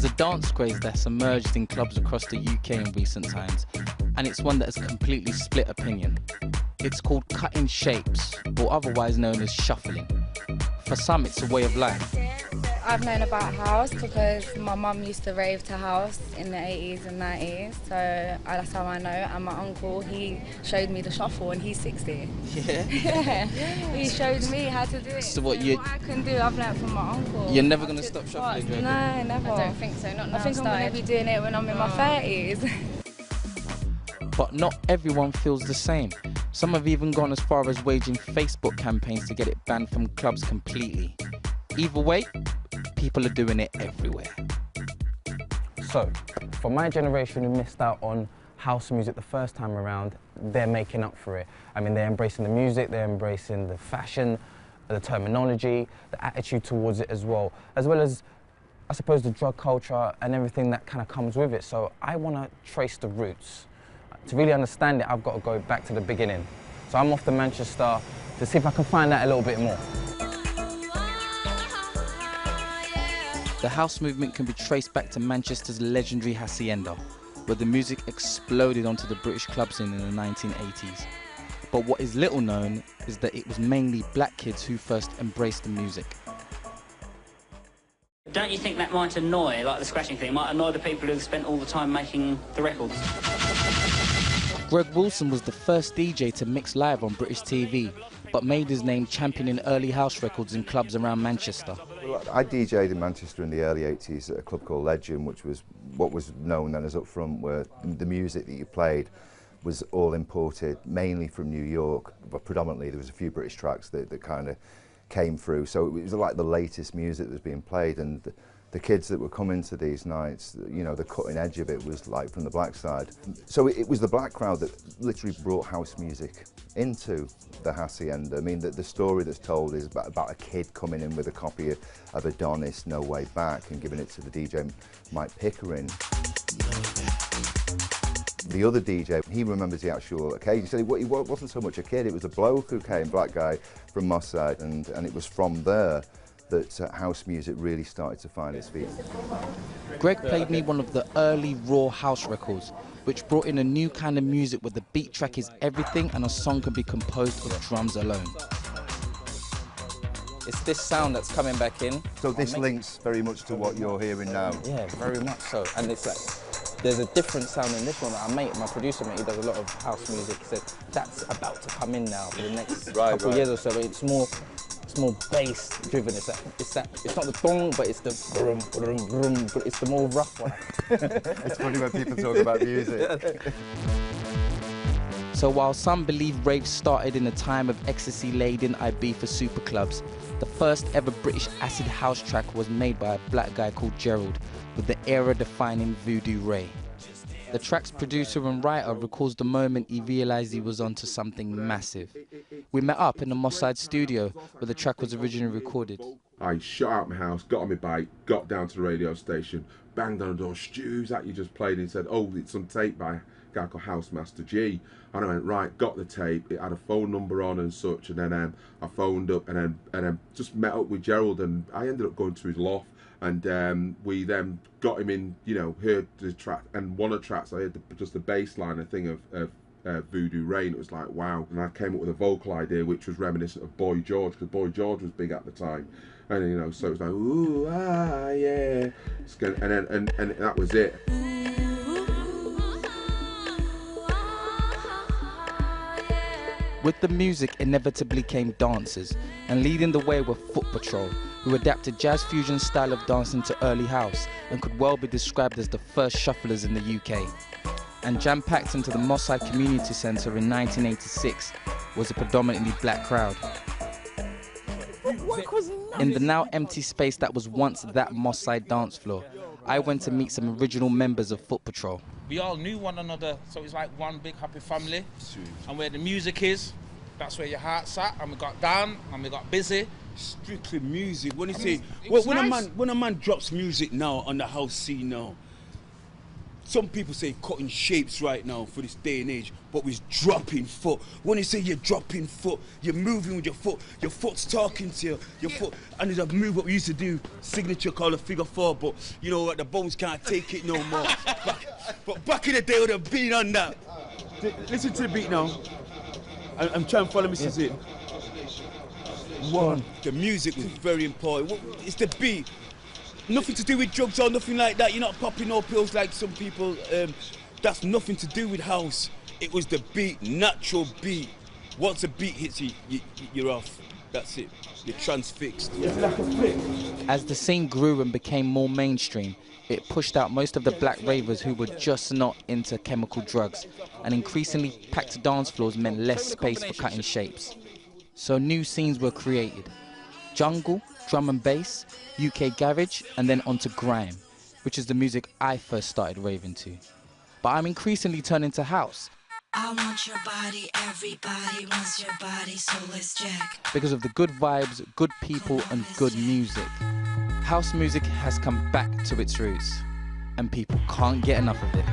There's a dance craze that's emerged in clubs across the UK in recent times, and it's one that has completely split opinion. It's called cutting shapes, or otherwise known as shuffling. For some, it's a way of life. I've known about house because my mum used to rave to house in the 80s and 90s, so that's how I know. And my uncle, he showed me the shuffle and he's 60. Yeah? Yeah. He showed me how to do it. So what I can do, I've learned from my uncle. You're never going to stop shuffling? No, never. I don't think so, not now. I think I'm going to be doing it when I'm in my 30s. But not everyone feels the same. Some have even gone as far as waging Facebook campaigns to get it banned from clubs completely. Either way, people are doing it everywhere. So, for my generation who missed out on house music the first time around, they're making up for it. I mean, they're embracing the music, they're embracing the fashion, the terminology, the attitude towards it as well as, I suppose, the drug culture and everything that kind of comes with it. So I want to trace the roots. To really understand it, I've got to go back to the beginning. So I'm off to Manchester to see if I can find out a little bit more. The house movement can be traced back to Manchester's legendary Hacienda, where the music exploded onto the British club scene in the 1980s. But what is little known is that it was mainly black kids who first embraced the music. Don't you think that might annoy, like the scratching thing, might annoy the people who've spent all the time making the records? Greg Wilson was the first DJ to mix live on British TV, but made his name championing early house records in clubs around Manchester. Well, I DJ'd in Manchester in the early 80s at a club called Legend, which was what was known then as Up Front, where the music that you played was all imported, mainly from New York, but predominantly there was a few British tracks that kind of came through. So it was like the latest music that was being played, and the kids that were coming to these nights, you know, the cutting edge of it was like from the black side. So it was the black crowd that literally brought house music into the Hacienda. I mean, the story that's told is about a kid coming in with a copy of Adonis, No Way Back, and giving it to the DJ Mike Pickering. The other DJ, he remembers the actual occasion. He said he wasn't so much a kid, it was a bloke who came, black guy from MOSD, and it was from there that house music really started to find its feet. Greg played me one of the early raw house records, which brought in a new kind of music where the beat track is everything and a song can be composed of drums alone. It's this sound that's coming back in. So this links very much to what you're hearing now? Yeah, very much so. And it's like, there's a different sound in this one. My producer mate, he does a lot of house music, said that's about to come in now for the next couple of years or so. It's more bass driven. It's not the dong, but it's the brum, brum, brum, but it's the more rough one. It's funny when people talk about music. So while some believe raves started in a time of ecstasy-laden Ibiza super clubs, the first ever British acid house track was made by a black guy called Gerald with the era-defining Voodoo Ray. The track's producer and writer recalls the moment he realised he was onto something massive. We met up in the MOSD studio where the track was originally recorded. I shot out my house, got on my bike, got down to the radio station, banged on the door, Stu's that you just played, and he said, oh, it's some tape by a guy called Housemaster G. And I went, right, got the tape, it had a phone number on and such, and then I phoned up and then just met up with Gerald, and I ended up going to his loft, and we then got him in, you know, heard the track, and one of the tracks I heard just the bass line, a thing of Voodoo Rain. It was like, wow. And I came up with a vocal idea which was reminiscent of Boy George, because Boy George was big at the time, and you know, so it was like, ooh, ah, yeah, and that was it. With the music inevitably came dancers, and leading the way were Foot Patrol, who adapted jazz fusion style of dancing to early house and could well be described as the first shufflers in the UK. And jam-packed into the MOSD Community Centre in 1986 was a predominantly black crowd. In the now empty space that was once that MOSD dance floor, I went to meet some original members of Foot Patrol. We all knew one another, so it's like one big happy family. And where the music is, that's where your heart's at. And we got down and we got busy. Strictly music. When you say, when a man drops music now on the house scene now, some people say cutting shapes right now for this day and age, but we're dropping foot. When you say you're dropping foot, you're moving with your foot's talking to you, your foot, and there's a move what we used to do, signature called a figure four, but you know what, the bones can't take it no more. But back in the day, would have been on that. Listen to the beat now. I'm trying to follow Mr. Zin. One, the music was very important. It's the beat. Nothing to do with drugs or nothing like that. You're not popping no pills like some people. That's nothing to do with house. It was the beat, natural beat. Once a beat hits you, you're off. That's it. You're transfixed. It's like a flick. As the scene grew and became more mainstream, it pushed out most of the black ravers who were just not into chemical drugs, and increasingly packed dance floors meant less space for cutting shapes. So new scenes were created. Jungle, drum and bass, UK garage, and then onto grime, which is the music I first started raving to. But I'm increasingly turning to house. I want your body, everybody wants your body, so let's jack. Because of the good vibes, good people, and good music. House music has come back to its roots, and people can't get enough of it.